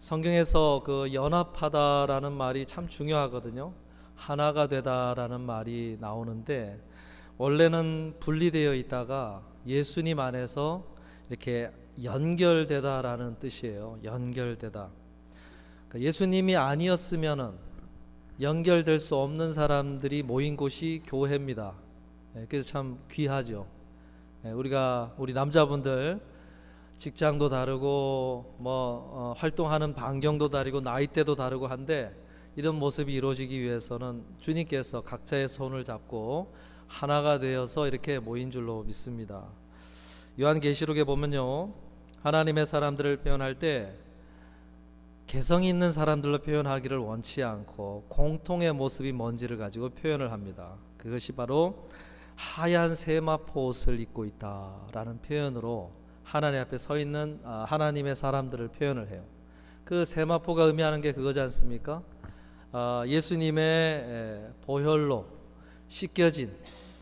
성경에서 그 연합하다라는 말이 참 중요하거든요. 하나가 되다라는 말이 나오는데 원래는 분리되어 있다가 예수님 안에서 이렇게 연결되다라는 뜻이에요. 연결되다. 그러니까 예수님이 아니었으면은 연결될 수 없는 사람들이 모인 곳이 교회입니다. 그래서 참 귀하죠. 우리 남자분들 직장도 다르고 활동하는 반경도 다르고 나이대도 다르고 한데 이런 모습이 이루어지기 위해서는 주님께서 각자의 손을 잡고 하나가 되어서 이렇게 모인 줄로 믿습니다. 요한계시록에 보면요, 하나님의 사람들을 표현할 때 개성 있는 사람들로 표현하기를 원치 않고 공통의 모습이 뭔지를 가지고 표현을 합니다. 그것이 바로 하얀 세마포 옷을 입고 있다라는 표현으로 하나님 앞에 서 있는 하나님의 사람들을 표현을 해요. 그 세마포가 의미하는 게 그거지 않습니까? 예수님의 보혈로 씻겨진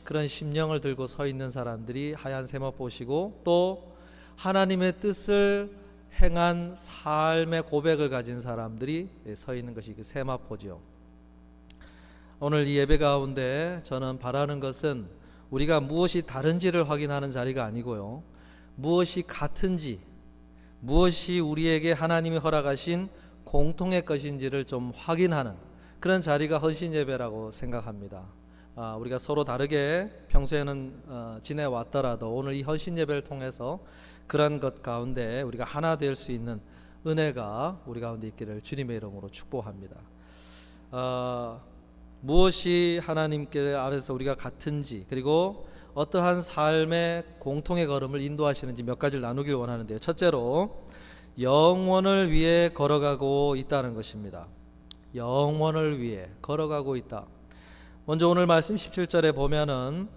그런 심령을 들고 서 있는 사람들이 하얀 세마포시고, 또 하나님의 뜻을 행한 삶의 고백을 가진 사람들이 서 있는 것이 그 세마포죠. 오늘 이 예배 가운데 저는 바라는 것은 우리가 무엇이 다른지를 확인하는 자리가 아니고요, 무엇이 같은지, 무엇이 우리에게 하나님이 허락하신 공통의 것인지를 좀 확인하는 그런 자리가 헌신 예배라고 생각합니다. 우리가 서로 다르게 평소에는 지내왔더라도 오늘 이 헌신 예배를 통해서 그런 것 가운데 우리가 하나 될 수 있는 은혜가 우리 가운데 있기를 주님의 이름으로 축복합니다. 무엇이 하나님께 앞에서 우리가 같은지, 그리고 어떠한 삶의 공통의 걸음을 인도하시는지 몇 가지를 나누길 원하는데요. 첫째로 영원을 위해 걸어가고 있다는 것입니다. 영원을 위해 걸어가고 있다. 먼저 오늘 말씀 17절에 보면은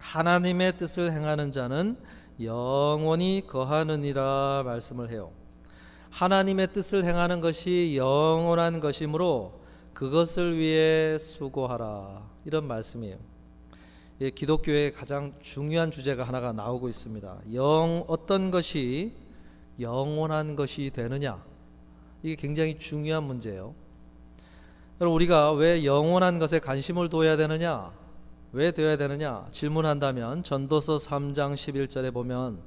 하나님의 뜻을 행하는 자는 영원히 거하느니라 말씀을 해요. 하나님의 뜻을 행하는 것이 영원한 것이므로 그것을 위해 수고하라, 이런 말씀이에요. 기독교의 가장 중요한 주제가 하나가 나오고 있습니다. 어떤 것이 영원한 것이 되느냐, 이게 굉장히 중요한 문제예요. 여러분, 우리가 왜 영원한 것에 관심을 둬야 되느냐, 왜 되어야 되느냐 질문한다면 전도서 3장 11절에 보면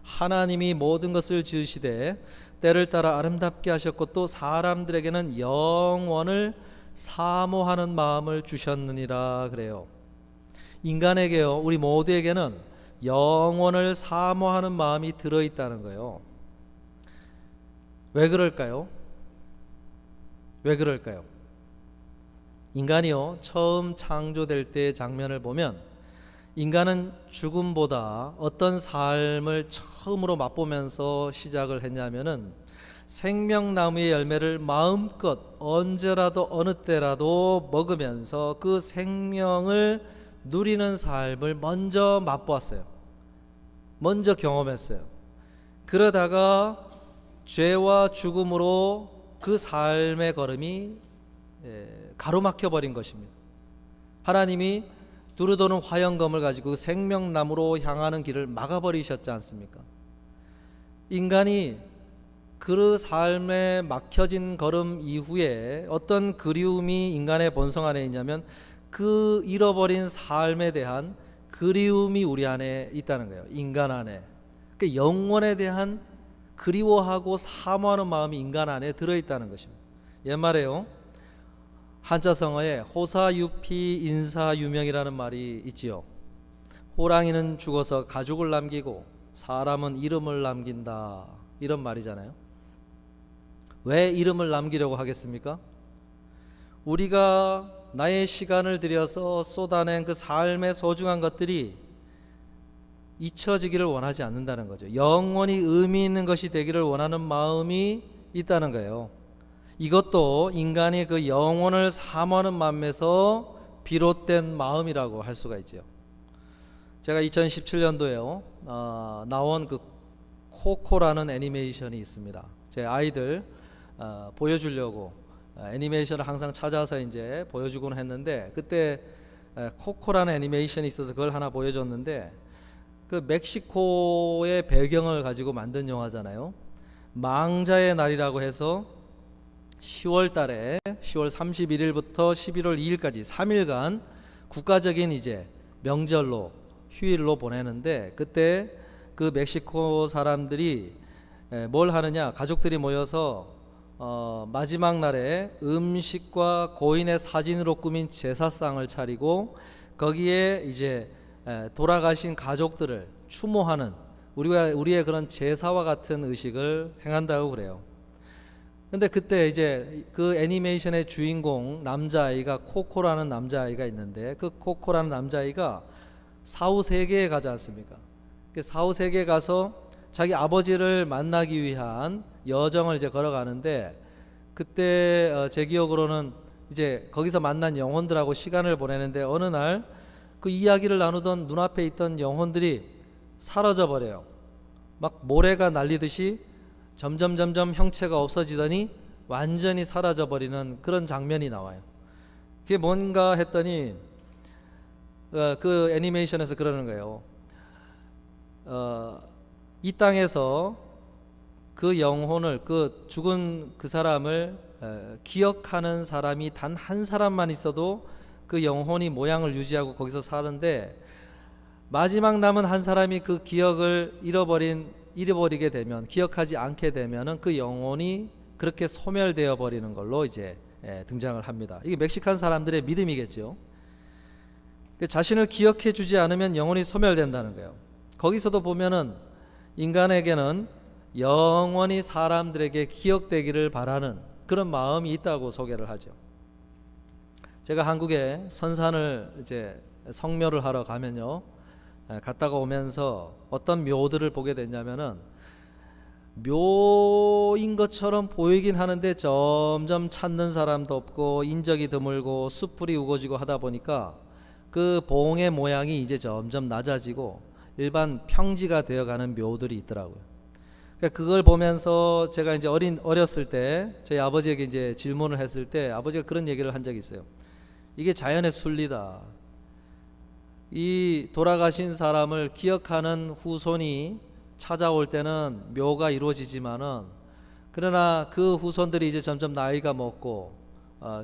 하나님이 모든 것을 지으시되 때를 따라 아름답게 하셨고 또 사람들에게는 영원을 사모하는 마음을 주셨느니라 그래요. 인간에게요, 우리 모두에게는 영원을 사모하는 마음이 들어있다는 거예요. 왜 그럴까요? 왜 그럴까요? 인간이요, 처음 창조될 때의 장면을 보면 인간은 죽음보다 어떤 삶을 처음으로 맛보면서 시작을 했냐면은 생명나무의 열매를 마음껏 언제라도 어느 때라도 먹으면서 그 생명을 누리는 삶을 먼저 맛보았어요. 먼저 경험했어요. 그러다가 죄와 죽음으로 그 삶의 걸음이 가로막혀 버린 것입니다. 하나님이 두루도는 화영검을 가지고 생명나무로 향하는 길을 막아버리셨지 않습니까? 인간이 그 삶에 막혀진 걸음 이후에 어떤 그리움이 인간의 본성 안에 있냐면 그 잃어버린 삶에 대한 그리움이 우리 안에 있다는 거예요. 인간 안에. 그 영원에 대한 그리워하고 사모하는 마음이 인간 안에 들어있다는 것입니다. 옛말에요, 한자성어에 호사유피 인사유명이라는 말이 있지요. 호랑이는 죽어서 가죽을 남기고 사람은 이름을 남긴다, 이런 말이잖아요. 왜 이름을 남기려고 하겠습니까? 우리가 나의 시간을 들여서 쏟아낸 그 삶의 소중한 것들이 잊혀지기를 원하지 않는다는 거죠. 영원히 의미 있는 것이 되기를 원하는 마음이 있다는 거예요. 이것도 인간이 그 영혼을 사모하는 마음에서 비롯된 마음이라고 할 수가 있죠. 제가 2017년도에요 나온 그 코코라는 애니메이션이 있습니다. 제 아이들 보여주려고 애니메이션을 항상 찾아서 이제 보여주곤 했는데, 그때 코코라는 애니메이션이 있어서 그걸 하나 보여줬는데, 그 멕시코의 배경을 가지고 만든 영화잖아요. 망자의 날이라고 해서 10월 달에 10월 31일부터 11월 2일까지 3일간 국가적인 이제 명절로 휴일로 보내는데, 그때 그 멕시코 사람들이 뭘 하느냐, 가족들이 모여서 마지막 날에 음식과 고인의 사진으로 꾸민 제사상을 차리고 거기에 이제 돌아가신 가족들을 추모하는 우리의 그런 제사와 같은 의식을 행한다고 그래요. 근데 그때 이제 그 애니메이션의 주인공 남자아이가 코코라는 남자아이가 있는데, 그 코코라는 남자아이가 사후 세계에 가지 않습니까? 그 사후 세계에 가서 자기 아버지를 만나기 위한 여정을 이제 걸어가는데, 그때 제 기억으로는 이제 거기서 만난 영혼들하고 시간을 보내는데, 어느 날 그 이야기를 나누던 눈앞에 있던 영혼들이 사라져 버려요. 막 모래가 날리듯이 점점 형체가 없어지더니 완전히 사라져 버리는 그런 장면이 나와요. 그게 뭔가 했더니 그 애니메이션에서 그러는 거예요. 이 땅에서 그 영혼을, 그 죽은 그 사람을 기억하는 사람이 단 한 사람만 있어도 그 영혼이 모양을 유지하고 거기서 사는데, 마지막 남은 한 사람이 그 기억을 잃어버리게 되면, 기억하지 않게 되면은 그 영혼이 그렇게 소멸되어 버리는 걸로 이제 등장을 합니다. 이게 멕시칸 사람들의 믿음이겠죠. 자신을 기억해 주지 않으면 영혼이 소멸된다는 거예요. 거기서도 보면은 인간에게는 영원히 사람들에게 기억되기를 바라는 그런 마음이 있다고 소개를 하죠. 제가 한국에 선산을 이제 성묘를 하러 가면요, 갔다가 오면서 어떤 묘들을 보게 됐냐면은, 묘인 것처럼 보이긴 하는데 점점 찾는 사람도 없고 인적이 드물고 숯불이 우거지고 하다 보니까 그 봉의 모양이 이제 점점 낮아지고 일반 평지가 되어가는 묘들이 있더라고요. 그러니까 그걸 보면서 제가 이제 어렸을 때 저희 아버지에게 이제 질문을 했을 때, 아버지가 그런 얘기를 한 적이 있어요. 이게 자연의 순리다. 이 돌아가신 사람을 기억하는 후손이 찾아올 때는 묘가 이루어지지만은, 그러나 그 후손들이 이제 점점 나이가 먹고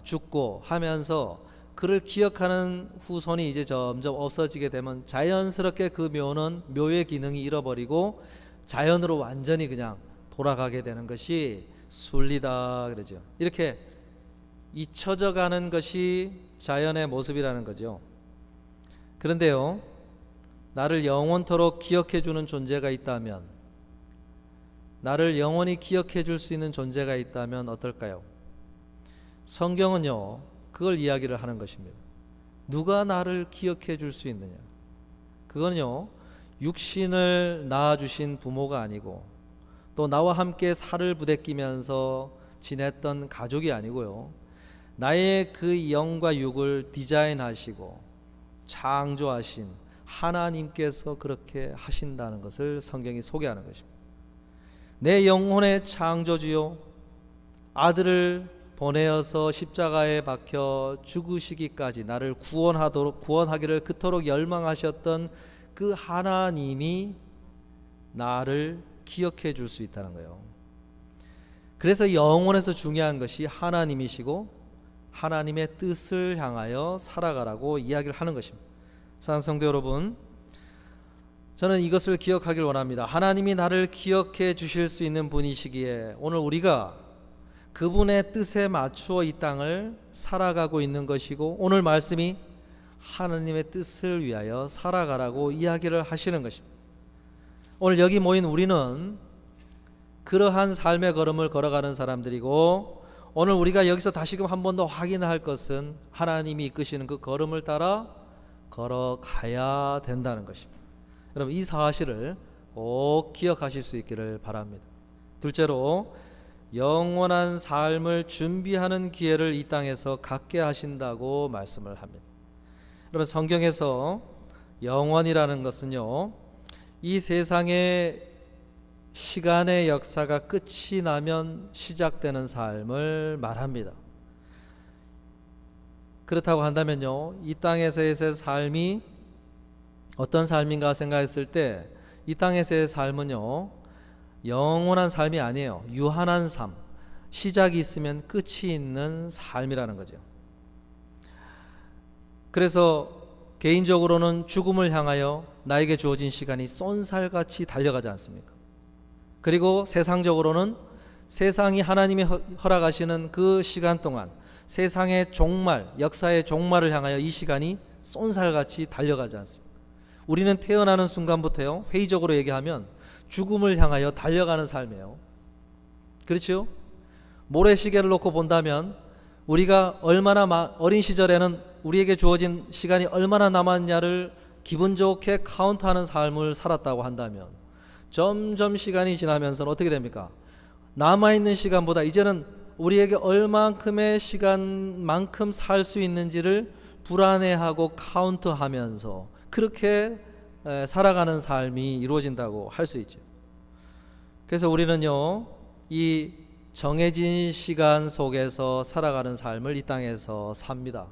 죽고 하면서 그를 기억하는 후손이 이제 점점 없어지게 되면 자연스럽게 그 묘의 기능이 잃어버리고 자연으로 완전히 그냥 돌아가게 되는 것이 순리다 그러죠. 이렇게 잊혀져 가는 것이 자연의 모습이라는 거죠. 그런데요, 나를 영원토록 기억해 주는 존재가 있다면, 나를 영원히 기억해 줄 수 있는 존재가 있다면 어떨까요? 성경은요, 그걸 이야기를 하는 것입니다. 누가 나를 기억해 줄 수 있느냐? 그건요, 육신을 낳아주신 부모가 아니고, 또 나와 함께 살을 부대끼면서 지냈던 가족이 아니고요, 나의 그 영과 육을 디자인하시고 창조하신 하나님께서 그렇게 하신다는 것을 성경이 소개하는 것입니다. 내 영혼의 창조주요, 아들을 보내어서 십자가에 박혀 죽으시기까지 나를 구원하기를 그토록 열망하셨던 그 하나님이 나를 기억해 줄 수 있다는 거예요. 그래서 영혼에서 중요한 것이 하나님이시고 하나님의 뜻을 향하여 살아가라고 이야기를 하는 것입니다. 사랑하는 성도 여러분, 저는 이것을 기억하길 원합니다. 하나님이 나를 기억해 주실 수 있는 분이시기에 오늘 우리가 그분의 뜻에 맞추어 이 땅을 살아가고 있는 것이고, 오늘 말씀이 하나님의 뜻을 위하여 살아가라고 이야기를 하시는 것입니다. 오늘 여기 모인 우리는 그러한 삶의 걸음을 걸어가는 사람들이고, 오늘 우리가 여기서 다시금 한 번 더 확인할 것은 하나님이 이끄시는 그 걸음을 따라 걸어가야 된다는 것입니다. 여러분, 이 사실을 꼭 기억하실 수 있기를 바랍니다. 둘째로, 영원한 삶을 준비하는 기회를 이 땅에서 갖게 하신다고 말씀을 합니다. 여러분, 성경에서 영원이라는 것은요, 이 세상의 시간의 역사가 끝이 나면 시작되는 삶을 말합니다. 그렇다고 한다면요, 이 땅에서의 삶이 어떤 삶인가 생각했을 때, 이 땅에서의 삶은요, 영원한 삶이 아니에요. 유한한 삶, 시작이 있으면 끝이 있는 삶이라는 거죠. 그래서 개인적으로는 죽음을 향하여 나에게 주어진 시간이 쏜살같이 달려가지 않습니까? 그리고 세상적으로는 세상이 하나님이 허락하시는 그 시간 동안 세상의 종말, 역사의 종말을 향하여 이 시간이 쏜살같이 달려가지 않습니다. 우리는 태어나는 순간부터요, 회의적으로 얘기하면 죽음을 향하여 달려가는 삶이에요. 그렇죠? 모래시계를 놓고 본다면 우리가 얼마나 어린 시절에는 우리에게 주어진 시간이 얼마나 남았냐를 기분 좋게 카운트하는 삶을 살았다고 한다면 점점 시간이 지나면서 어떻게 됩니까? 남아있는 시간보다 이제는 우리에게 얼만큼의 시간만큼 살 수 있는지를 불안해하고 카운트하면서 그렇게 살아가는 삶이 이루어진다고 할 수 있죠. 그래서 우리는요, 이 정해진 시간 속에서 살아가는 삶을 이 땅에서 삽니다.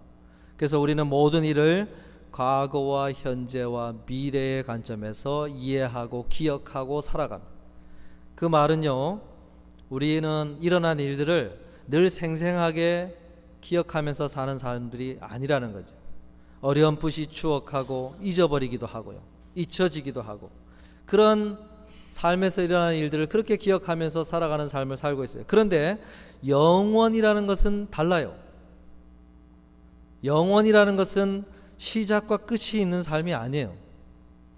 그래서 우리는 모든 일을 과거와 현재와 미래의 관점에서 이해하고 기억하고 살아갑니다. 그 말은요, 우리는 일어난 일들을 늘 생생하게 기억하면서 사는 사람들이 아니라는 거죠. 어렴풋이 추억하고 잊어버리기도 하고요, 잊혀지기도 하고, 그런 삶에서 일어나는 일들을 그렇게 기억하면서 살아가는 삶을 살고 있어요. 그런데 영원이라는 것은 달라요. 영원이라는 것은 시작과 끝이 있는 삶이 아니에요.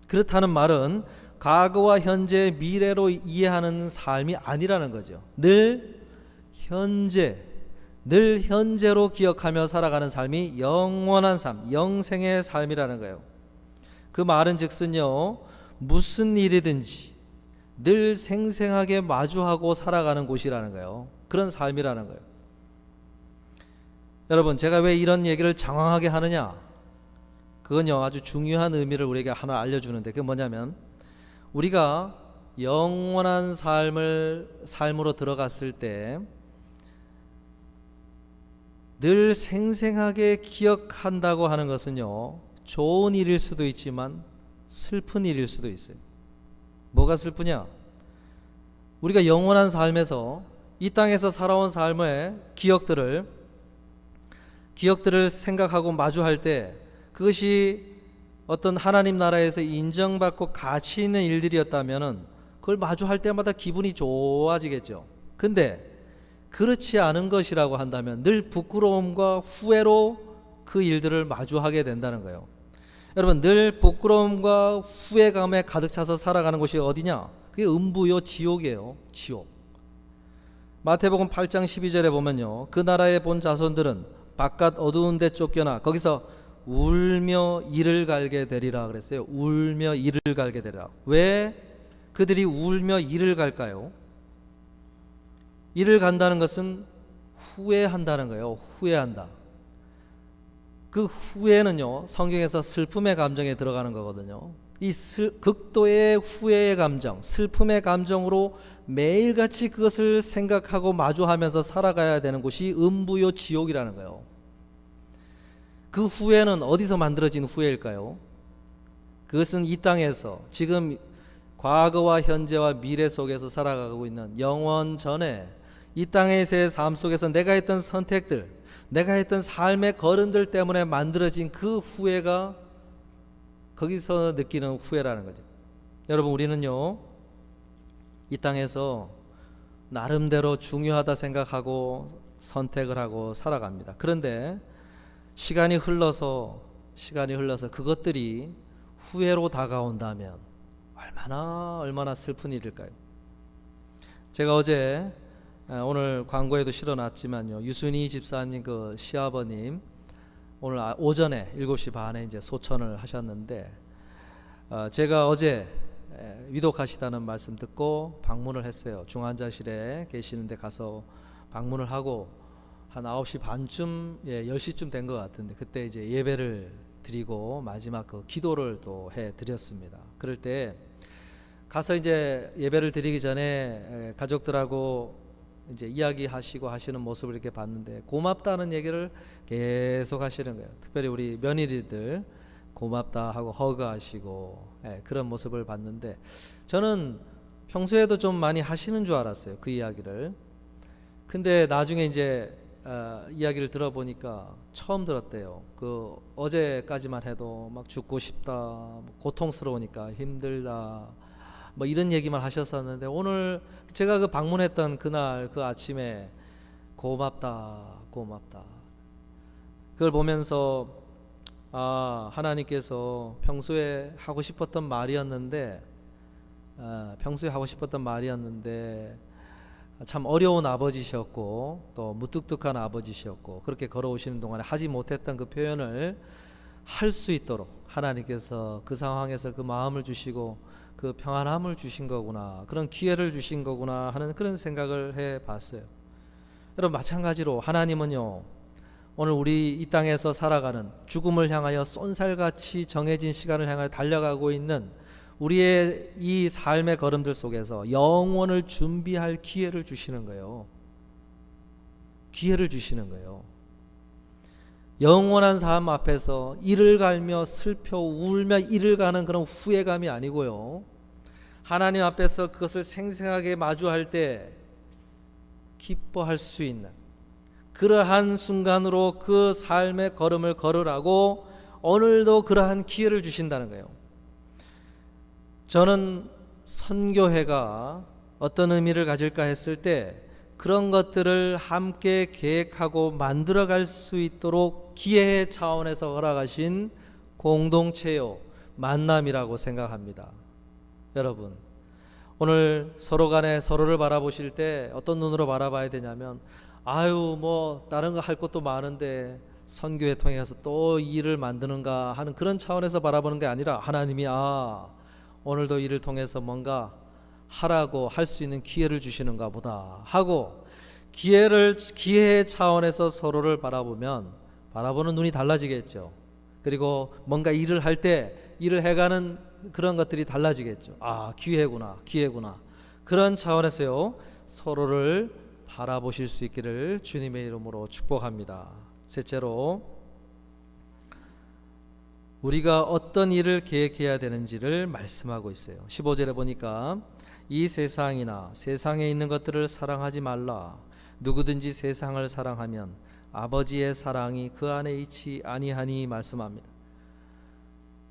그렇다는 말은 과거와 현재, 미래로 이해하는 삶이 아니라는 거죠. 늘 현재로 기억하며 살아가는 삶이 영원한 삶, 영생의 삶이라는 거예요. 그 말은 즉슨요, 무슨 일이든지 늘 생생하게 마주하고 살아가는 곳이라는 거예요. 그런 삶이라는 거예요. 여러분, 제가 왜 이런 얘기를 장황하게 하느냐? 그건요, 아주 중요한 의미를 우리에게 하나 알려주는데, 그게 뭐냐면 우리가 영원한 삶으로 들어갔을 때 늘 생생하게 기억한다고 하는 것은요, 좋은 일일 수도 있지만 슬픈 일일 수도 있어요. 뭐가 슬프냐? 우리가 영원한 삶에서 이 땅에서 살아온 삶의 기억들을 생각하고 마주할 때 그것이 어떤 하나님 나라에서 인정받고 가치 있는 일들이었다면은 그걸 마주할 때마다 기분이 좋아지겠죠. 근데 그렇지 않은 것이라고 한다면 늘 부끄러움과 후회로 그 일들을 마주하게 된다는 거예요. 여러분, 늘 부끄러움과 후회감에 가득 차서 살아가는 곳이 어디냐? 그게 음부요, 지옥이에요. 지옥. 마태복음 8장 12절에 보면요, 그 나라에 본 자손들은 바깥 어두운 데 쫓겨나 거기서 울며 이를 갈게 되리라 그랬어요. 울며 이를 갈게 되리라. 왜 그들이 울며 이를 갈까요? 이를 간다는 것은 후회한다는 거예요. 후회한다. 그 후회는요, 성경에서 슬픔의 감정에 들어가는 거거든요. 이 극도의 후회의 감정, 슬픔의 감정으로 매일같이 그것을 생각하고 마주하면서 살아가야 되는 곳이 음부요, 지옥이라는 거예요. 그 후회는 어디서 만들어진 후회일까요? 그것은 이 땅에서 지금 과거와 현재와 미래 속에서 살아가고 있는 영원 전에 이 땅에서의 삶 속에서 내가 했던 선택들, 내가 했던 삶의 걸음들 때문에 만들어진 그 후회가 거기서 느끼는 후회라는 거죠. 여러분, 우리는요, 이 땅에서 나름대로 중요하다 생각하고 선택을 하고 살아갑니다. 그런데 시간이 흘러서 그것들이 후회로 다가온다면 얼마나 슬픈 일일까요? 제가 어제, 오늘 광고에도 실어놨지만요, 유순희 집사님 그 시아버님 오늘 오전에 7시 반에 이제 소천을 하셨는데, 제가 어제 위독하시다는 말씀 듣고 방문을 했어요. 중환자실에 계시는데 가서 방문을 하고 한 9시 반쯤, 10시쯤 된 것 같은데, 그때 이제 예배를 드리고 마지막 그 기도를 또 해 드렸습니다. 그럴 때 가서 이제 예배를 드리기 전에 가족들하고 이제 이야기하시고 하시는 모습을 이렇게 봤는데 고맙다는 얘기를 계속 하시는 거예요. 특별히 우리 며느리들 고맙다 하고 허그하시고, 그런 모습을 봤는데 저는 평소에도 좀 많이 하시는 줄 알았어요, 그 이야기를. 근데 나중에 이제 이야기를 들어보니까 처음 들었대요. 그 어제까지만 해도 막 죽고 싶다, 고통스러우니까 힘들다, 뭐 이런 얘기만 하셨었는데 오늘 제가 그 방문했던 그날 그 아침에 고맙다, 고맙다. 그걸 보면서 하나님께서 평소에 하고 싶었던 말이었는데 참 어려운 아버지셨고 또 무뚝뚝한 아버지셨고 그렇게 걸어오시는 동안에 하지 못했던 그 표현을 할 수 있도록 하나님께서 그 상황에서 그 마음을 주시고 그 평안함을 주신 거구나, 그런 기회를 주신 거구나 하는 그런 생각을 해봤어요. 여러분, 마찬가지로 하나님은요, 오늘 우리 이 땅에서 살아가는 죽음을 향하여 쏜살같이 정해진 시간을 향하여 달려가고 있는 우리의 이 삶의 걸음들 속에서 영원을 준비할 기회를 주시는 거예요. 기회를 주시는 거예요. 영원한 삶 앞에서 이를 갈며 슬퍼 울며 이를 가는 그런 후회감이 아니고요, 하나님 앞에서 그것을 생생하게 마주할 때 기뻐할 수 있는 그러한 순간으로 그 삶의 걸음을 걸으라고 오늘도 그러한 기회를 주신다는 거예요. 저는 선교회가 어떤 의미를 가질까 했을 때 그런 것들을 함께 계획하고 만들어갈 수 있도록 기회의 차원에서 허락하신 공동체요, 만남이라고 생각합니다. 여러분, 오늘 서로 간에 서로를 바라보실 때 어떤 눈으로 바라봐야 되냐면, 뭐 다른 거 할 것도 많은데 선교회 통해서 또 일을 만드는가 하는 그런 차원에서 바라보는 게 아니라, 하나님이 오늘도 이를 통해서 뭔가 하라고 할 수 있는 기회를 주시는가 보다 하고 기회의 차원에서 서로를 바라보면 바라보는 눈이 달라지겠죠. 그리고 뭔가 일을 할 때 일을 해가는 그런 것들이 달라지겠죠. 기회구나, 기회구나. 그런 차원에서요, 서로를 바라보실 수 있기를 주님의 이름으로 축복합니다. 셋째로, 우리가 어떤 일을 계획해야 되는지를 말씀하고 있어요. 15절에 보니까 이 세상이나 세상에 있는 것들을 사랑하지 말라. 누구든지 세상을 사랑하면 아버지의 사랑이 그 안에 있지 아니하니 말씀합니다.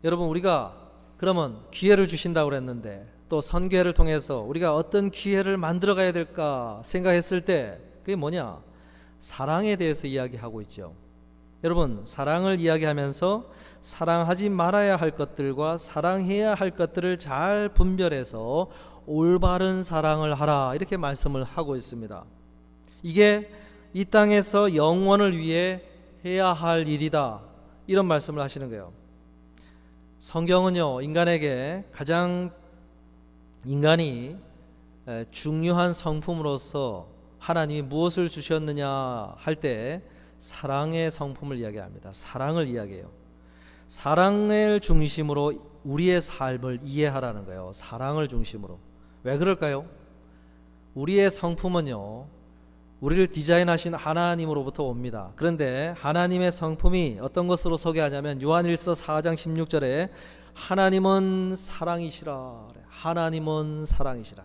여러분, 우리가 그러면 기회를 주신다고 그랬는데 또 선교회를 통해서 우리가 어떤 기회를 만들어 가야 될까 생각했을 때 그게 뭐냐? 사랑에 대해서 이야기하고 있죠. 여러분, 사랑을 이야기하면서 사랑하지 말아야 할 것들과 사랑해야 할 것들을 잘 분별해서 올바른 사랑을 하라, 이렇게 말씀을 하고 있습니다. 이게 이 땅에서 영원을 위해 해야 할 일이다, 이런 말씀을 하시는 거예요. 성경은요, 인간에게 가장 인간이 중요한 성품으로서 하나님이 무엇을 주셨느냐 할 때 사랑의 성품을 이야기합니다. 사랑을 이야기해요. 사랑을 중심으로 우리의 삶을 이해하라는 거예요. 사랑을 중심으로. 왜 그럴까요? 우리의 성품은요, 우리를 디자인하신 하나님으로부터 옵니다. 그런데 하나님의 성품이 어떤 것으로 소개하냐면 요한일서 4장 16절에 하나님은 사랑이시라. 하나님은 사랑이시라.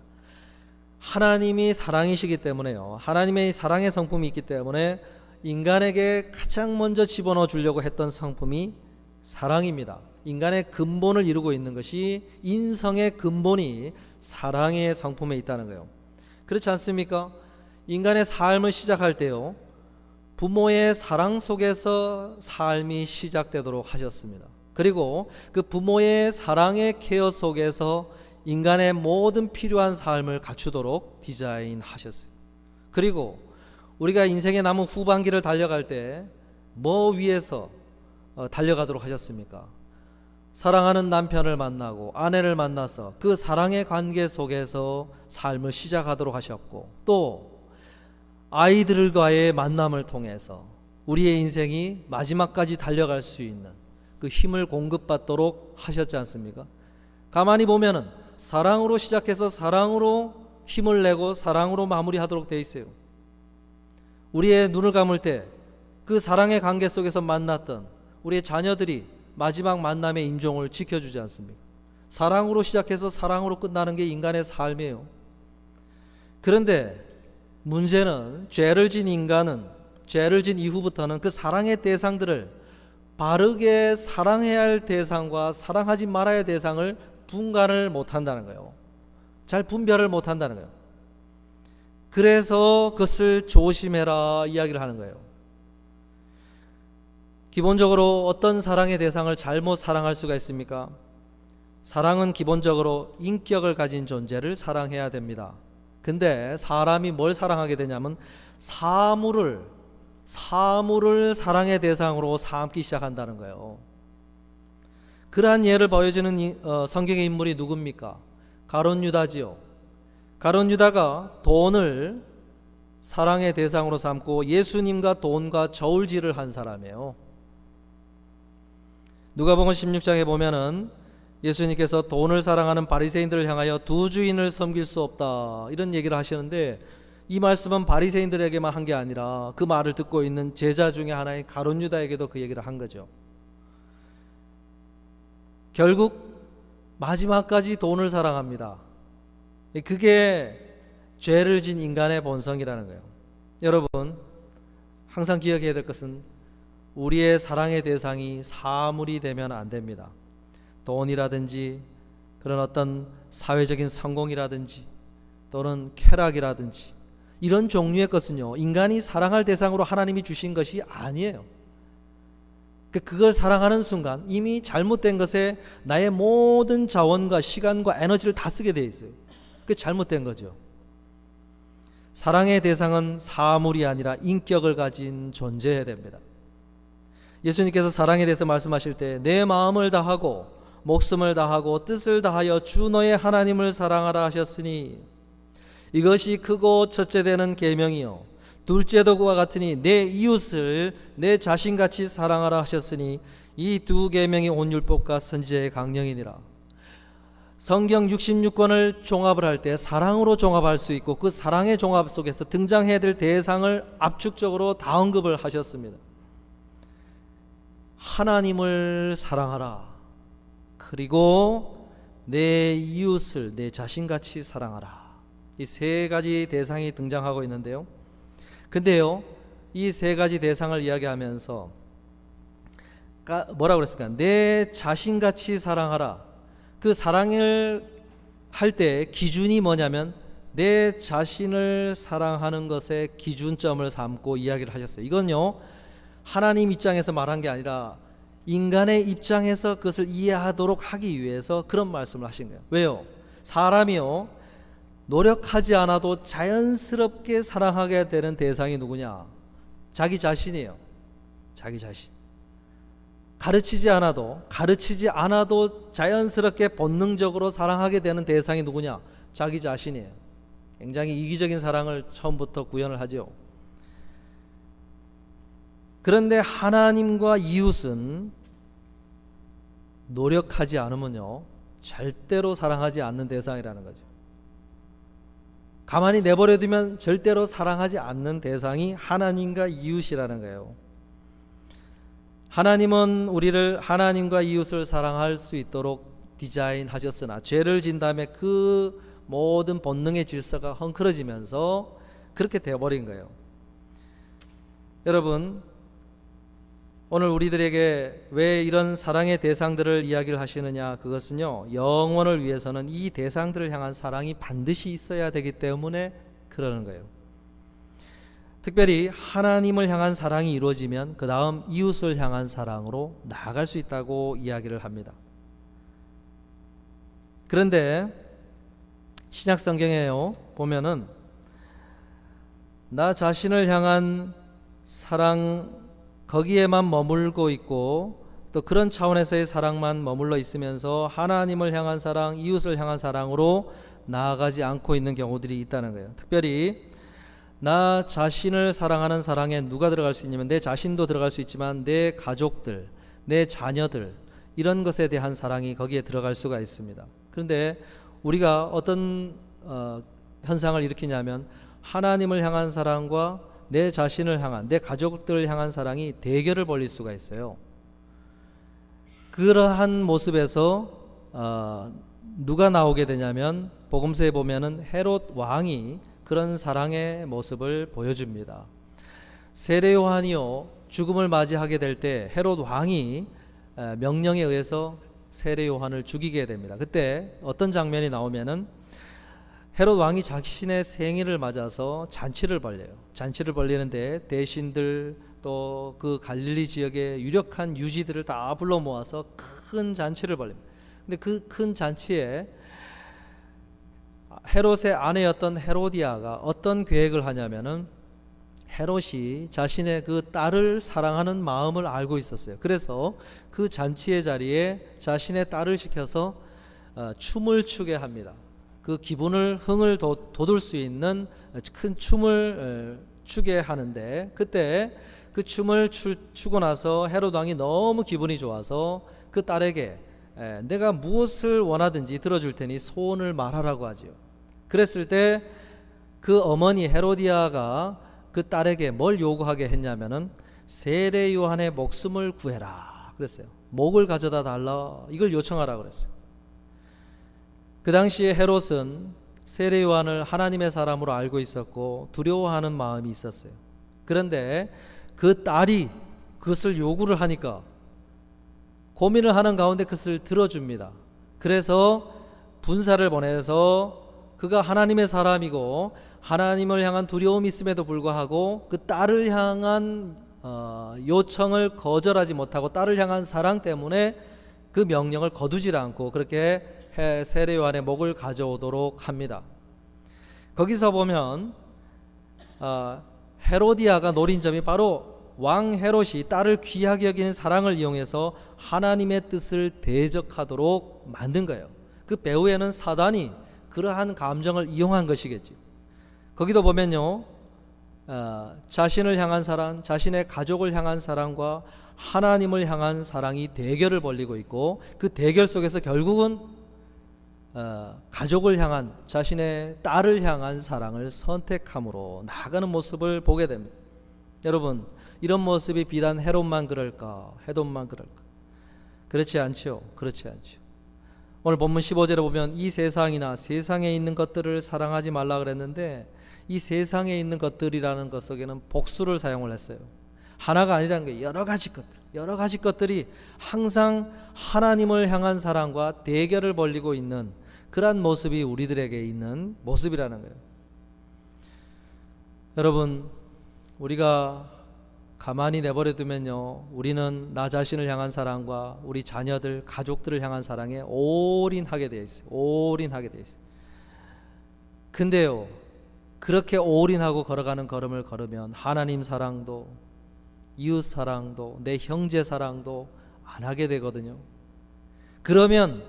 하나님이 사랑이시기 때문에요, 하나님의 사랑의 성품이 있기 때문에 인간에게 가장 먼저 집어넣어 주려고 했던 성품이 사랑입니다. 인간의 근본을 이루고 있는 것이, 인성의 근본이 사랑의 성품에 있다는 거예요. 그렇지 않습니까? 인간의 삶을 시작할 때요, 부모의 사랑 속에서 삶이 시작되도록 하셨습니다. 그리고 그 부모의 사랑의 케어 속에서 인간의 모든 필요한 삶을 갖추도록 디자인하셨어요. 그리고 우리가 인생의 남은 후반기를 달려갈 때 뭐 위해서 달려가도록 하셨습니까? 사랑하는 남편을 만나고 아내를 만나서 그 사랑의 관계 속에서 삶을 시작하도록 하셨고, 또 아이들과의 만남을 통해서 우리의 인생이 마지막까지 달려갈 수 있는 그 힘을 공급받도록 하셨지 않습니까? 가만히 보면은 사랑으로 시작해서 사랑으로 힘을 내고 사랑으로 마무리하도록 되어 있어요. 우리의 눈을 감을 때 그 사랑의 관계 속에서 만났던 우리의 자녀들이 마지막 만남의 임종을 지켜주지 않습니까? 사랑으로 시작해서 사랑으로 끝나는 게 인간의 삶이에요. 그런데 문제는 죄를 진 인간은 죄를 진 이후부터는 그 사랑의 대상들을 바르게 사랑해야 할 대상과 사랑하지 말아야 할 대상을 분간을 못한다는 거예요. 잘 분별을 못한다는 거예요. 그래서 그것을 조심해라 이야기를 하는 거예요. 기본적으로 어떤 사랑의 대상을 잘못 사랑할 수가 있습니까? 사랑은 기본적으로 인격을 가진 존재를 사랑해야 됩니다. 근데 사람이 뭘 사랑하게 되냐면 사물을 사랑의 대상으로 삼기 시작한다는 거예요. 그러한 예를 보여주는 성경의 인물이 누굽니까? 가룟 유다지요. 가룟 유다가 돈을 사랑의 대상으로 삼고 예수님과 돈과 저울질을 한 사람이에요. 누가복음 16장에 보면은 예수님께서 돈을 사랑하는 바리새인들을 향하여 두 주인을 섬길 수 없다 이런 얘기를 하시는데, 이 말씀은 바리새인들에게만 한 게 아니라 그 말을 듣고 있는 제자 중에 하나인 가룟 유다에게도 그 얘기를 한 거죠. 결국 마지막까지 돈을 사랑합니다. 그게 죄를 진 인간의 본성이라는 거예요. 여러분, 항상 기억해야 될 것은 우리의 사랑의 대상이 사물이 되면 안 됩니다. 돈이라든지 그런 어떤 사회적인 성공이라든지 또는 쾌락이라든지 이런 종류의 것은요, 인간이 사랑할 대상으로 하나님이 주신 것이 아니에요. 그걸 사랑하는 순간 이미 잘못된 것에 나의 모든 자원과 시간과 에너지를 다 쓰게 돼 있어요. 그게 잘못된 거죠. 사랑의 대상은 사물이 아니라 인격을 가진 존재여야 됩니다. 예수님께서 사랑에 대해서 말씀하실 때 내 마음을 다하고 목숨을 다하고 뜻을 다하여 주 너의 하나님을 사랑하라 하셨으니 이것이 크고 첫째 되는 계명이요 둘째도 그와 같으니 내 이웃을 내 자신같이 사랑하라 하셨으니 이 두 계명이 온 율법과 선지자의 강령이니라. 성경 66권을 종합을 할 때 사랑으로 종합할 수 있고 그 사랑의 종합 속에서 등장해야 될 대상을 압축적으로 다 언급을 하셨습니다. 하나님을 사랑하라, 그리고 내 이웃을 내 자신같이 사랑하라. 이 세 가지 대상이 등장하고 있는데요. 근데요, 이 세 가지 대상을 이야기하면서 뭐라고 그랬을까요? 내 자신같이 사랑하라. 그 사랑을 할 때 기준이 뭐냐면 내 자신을 사랑하는 것에 기준점을 삼고 이야기를 하셨어요. 이건요, 하나님 입장에서 말한 게 아니라 인간의 입장에서 그것을 이해하도록 하기 위해서 그런 말씀을 하신 거예요. 왜요? 사람이요, 노력하지 않아도 자연스럽게 사랑하게 되는 대상이 누구냐? 자기 자신이에요. 자기 자신. 가르치지 않아도 자연스럽게 본능적으로 사랑하게 되는 대상이 누구냐? 자기 자신이에요. 굉장히 이기적인 사랑을 처음부터 구현을 하죠. 그런데 하나님과 이웃은 노력하지 않으면요, 절대로 사랑하지 않는 대상이라는 거죠. 가만히 내버려두면 절대로 사랑하지 않는 대상이 하나님과 이웃이라는 거예요. 하나님은 우리를 하나님과 이웃을 사랑할 수 있도록 디자인하셨으나 죄를 진 다음에 그 모든 본능의 질서가 헝클어지면서 그렇게 되어버린 거예요. 여러분, 오늘 우리들에게 왜 이런 사랑의 대상들을 이야기를 하시느냐? 그것은요, 영원을 위해서는 이 대상들을 향한 사랑이 반드시 있어야 되기 때문에 그러는 거예요. 특별히 하나님을 향한 사랑이 이루어지면 그 다음 이웃을 향한 사랑으로 나아갈 수 있다고 이야기를 합니다. 그런데 신약 성경에요 보면은 나 자신을 향한 사랑, 거기에만 머물고 있고 또 그런 차원에서의 사랑만 머물러 있으면서 하나님을 향한 사랑, 이웃을 향한 사랑으로 나아가지 않고 있는 경우들이 있다는 거예요. 특별히 나 자신을 사랑하는 사랑에 누가 들어갈 수 있냐면 내 자신도 들어갈 수 있지만 내 가족들, 내 자녀들, 이런 것에 대한 사랑이 거기에 들어갈 수가 있습니다. 그런데 우리가 어떤 현상을 일으키냐면 하나님을 향한 사랑과 내 자신을 향한, 내 가족들을 향한 사랑이 대결을 벌일 수가 있어요. 그러한 모습에서 누가 나오게 되냐면 복음서에 보면은 헤롯 왕이 그런 사랑의 모습을 보여줍니다. 세례 요한이요, 죽음을 맞이하게 될 때 헤롯 왕이 명령에 의해서 세례 요한을 죽이게 됩니다. 그때 어떤 장면이 나오면은 헤롯 왕이 자신의 생일을 맞아서 잔치를 벌려요. 잔치를 벌리는데 대신들 또 그 갈릴리 지역의 유력한 유지들을 다 불러 모아서 큰 잔치를 벌립니다. 근데 그 큰 잔치에 헤롯의 아내였던 헤로디아가 어떤 계획을 하냐면은 헤롯이 자신의 그 딸을 사랑하는 마음을 알고 있었어요. 그래서 그 잔치의 자리에 자신의 딸을 시켜서 춤을 추게 합니다. 그 기분을 흥을 돋울 수 있는 큰 춤을 추게 하는데, 그때 그 춤을 추고 나서 헤롯 왕이 너무 기분이 좋아서 그 딸에게 내가 무엇을 원하든지 들어줄 테니 소원을 말하라고 하지요. 그랬을 때 그 어머니 헤로디아가 그 딸에게 뭘 요구하게 했냐면은 세례 요한의 목숨을 구해라 그랬어요. 목을 가져다 달라, 이걸 요청하라 그랬어요. 그 당시에 헤롯은 세례 요한을 하나님의 사람으로 알고 있었고 두려워하는 마음이 있었어요. 그런데 그 딸이 그것을 요구를 하니까 고민을 하는 가운데 그것을 들어줍니다. 그래서 분사를 보내서 그가 하나님의 사람이고 하나님을 향한 두려움이 있음에도 불구하고 그 딸을 향한 요청을 거절하지 못하고 딸을 향한 사랑 때문에 그 명령을 거두지 않고 그렇게 세례 요한의 목을 가져오도록 합니다. 거기서 보면 헤로디아가 노린 점이 바로 왕 헤롯이 딸을 귀하게 여기는 사랑을 이용해서 하나님의 뜻을 대적하도록 만든 거예요. 그 배후에는 사단이 그러한 감정을 이용한 것이겠죠. 거기도 보면요, 자신을 향한 사랑, 자신의 가족을 향한 사랑과 하나님을 향한 사랑이 대결을 벌이고 있고 그 대결 속에서 결국은 가족을 향한, 자신의 딸을 향한 사랑을 선택함으로 나아가는 모습을 보게 됩니다. 여러분, 이런 모습이 비단 헤롯만 그럴까? 헤롯만 그럴까? 그렇지 않죠. 그렇지 않죠. 오늘 본문 15절에 보면 이 세상이나 세상에 있는 것들을 사랑하지 말라 그랬는데 이 세상에 있는 것들이라는 것 속에는 복수를 사용을 했어요. 하나가 아니라는 게 여러 가지 것들이 항상 하나님을 향한 사랑과 대결을 벌이고 있는 그러한 모습이 우리들에게 있는 모습이라는 거예요. 여러분, 우리가 가만히 내버려 두면요, 우리는 나 자신을 향한 사랑과 우리 자녀들, 가족들을 향한 사랑에 올인하게 되어 있어요. 올인하게 되어 있어요. 근데요, 그렇게 올인하고 걸어가는 걸음을 걸으면 하나님 사랑도, 이웃 사랑도, 내 형제 사랑도 안 하게 되거든요. 그러면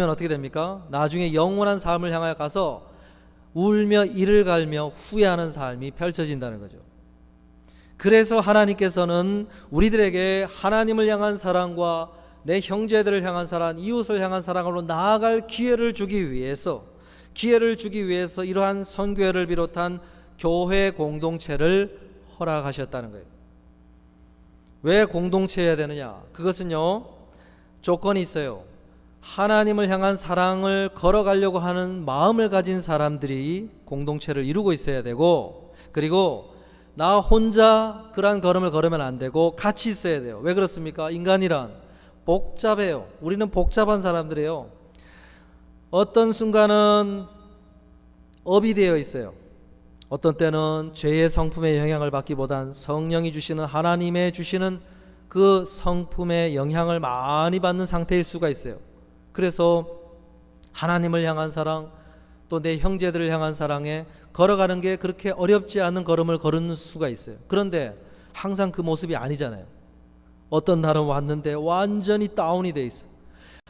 어떻게 됩니까? 나중에 영원한 삶을 향하여 가서 울며 이를 갈며 후회하는 삶이 펼쳐진다는 거죠. 그래서 하나님께서는 우리들에게 하나님을 향한 사랑과 내 형제들을 향한 사랑, 이웃을 향한 사랑으로 나아갈 기회를 주기 위해서 이러한 선교회를 비롯한 교회 공동체를 허락하셨다는 거예요. 왜 공동체여야 되느냐? 그것은요, 조건이 있어요. 하나님을 향한 사랑을 걸어가려고 하는 마음을 가진 사람들이 공동체를 이루고 있어야 되고, 그리고 나 혼자 그러한 걸음을 걸으면 안 되고 같이 있어야 돼요. 왜 그렇습니까? 인간이란 복잡해요. 우리는 복잡한 사람들이에요. 어떤 순간은 업이 되어 있어요. 어떤 때는 죄의 성품의 영향을 받기보단 성령이 주시는, 하나님의 주시는 그 성품의 영향을 많이 받는 상태일 수가 있어요. 그래서 하나님을 향한 사랑, 또 내 형제들을 향한 사랑에 걸어가는 게 그렇게 어렵지 않은 걸음을 걸을 수가 있어요. 그런데 항상 그 모습이 아니잖아요. 어떤 날은 왔는데 완전히 다운이 돼 있어요.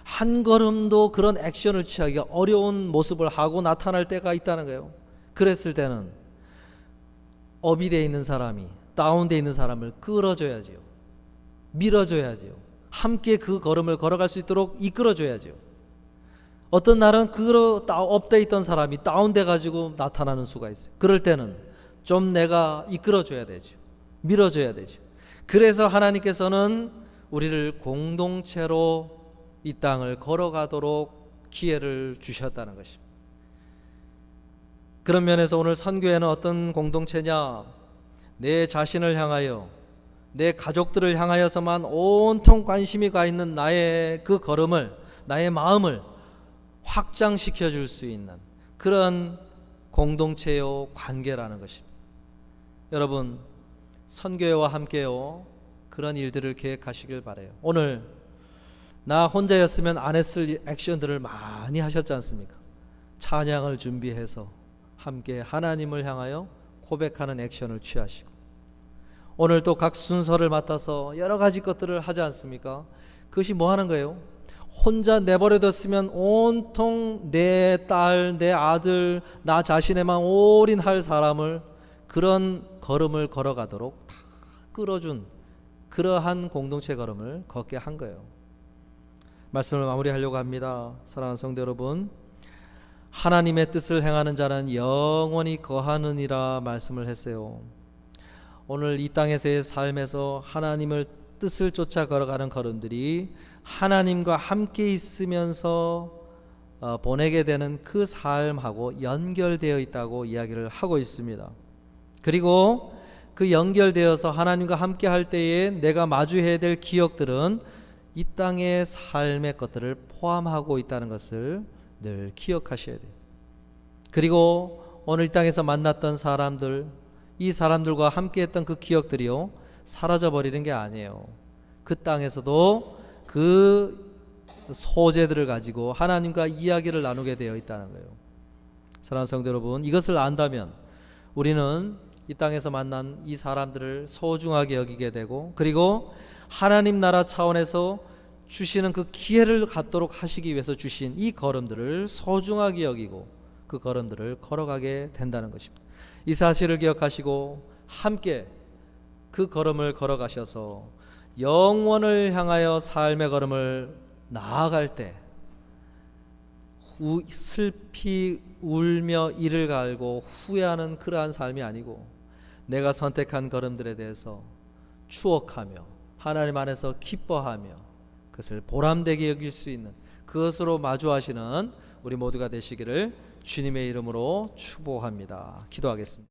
한 걸음도 그런 액션을 취하기가 어려운 모습을 하고 나타날 때가 있다는 거예요. 그랬을 때는 업이 돼 있는 사람이 다운돼 있는 사람을 끌어줘야지요. 밀어줘야지요. 함께 그 걸음을 걸어갈 수 있도록 이끌어줘야지요. 어떤 날은 업돼 있던 사람이 다운돼 가지고 나타나는 수가 있어요. 그럴 때는 좀 내가 이끌어줘야 되죠. 밀어줘야 되죠. 그래서 하나님께서는 우리를 공동체로 이 땅을 걸어가도록 기회를 주셨다는 것입니다. 그런 면에서 오늘 선교회는 어떤 공동체냐? 내 자신을 향하여, 내 가족들을 향하여서만 온통 관심이 가 있는 나의 그 걸음을, 나의 마음을 확장시켜 줄 수 있는 그런 공동체요 관계라는 것입니다. 여러분, 선교회와 함께요 그런 일들을 계획하시길 바라요. 오늘 나 혼자였으면 안 했을 액션들을 많이 하셨지 않습니까? 찬양을 준비해서 함께 하나님을 향하여 고백하는 액션을 취하시고, 오늘 또 각 순서를 맡아서 여러 가지 것들을 하지 않습니까? 그것이 뭐 하는 거예요? 혼자 내버려뒀으면 온통 내 딸, 내 아들, 나 자신에만 올인할 사람을 그런 걸음을 걸어가도록 다 끌어준 그러한 공동체 걸음을 걷게 한 거예요. 말씀을 마무리하려고 합니다. 사랑하는 성도 여러분, 하나님의 뜻을 행하는 자는 영원히 거하느니라 말씀을 했어요. 오늘 이 땅에서의 삶에서 하나님을 뜻을 쫓아 걸어가는 걸음들이 하나님과 함께 있으면서 보내게 되는 그 삶하고 연결되어 있다고 이야기를 하고 있습니다. 그리고 그 연결되어서 하나님과 함께 할 때에 내가 마주해야 될 기억들은 이 땅의 삶의 것들을 포함하고 있다는 것을 늘 기억하셔야 돼요. 그리고 오늘 이 땅에서 만났던 사람들, 이 사람들과 함께 했던 그 기억들이요 사라져 버리는 게 아니에요. 그 땅에서도 그 소재들을 가지고 하나님과 이야기를 나누게 되어 있다는 거예요. 사랑하는 성도 여러분, 이것을 안다면 우리는 이 땅에서 만난 이 사람들을 소중하게 여기게 되고, 그리고 하나님 나라 차원에서 주시는 그 기회를 갖도록 하시기 위해서 주신 이 걸음들을 소중하게 여기고 그 걸음들을 걸어가게 된다는 것입니다. 이 사실을 기억하시고 함께 그 걸음을 걸어가셔서 영원을 향하여 삶의 걸음을 나아갈 때 슬피 울며 이를 갈고 후회하는 그러한 삶이 아니고, 내가 선택한 걸음들에 대해서 추억하며 하나님 안에서 기뻐하며 그것을 보람되게 여길 수 있는 그것으로 마주하시는 우리 모두가 되시기를 주님의 이름으로 축복합니다. 기도하겠습니다.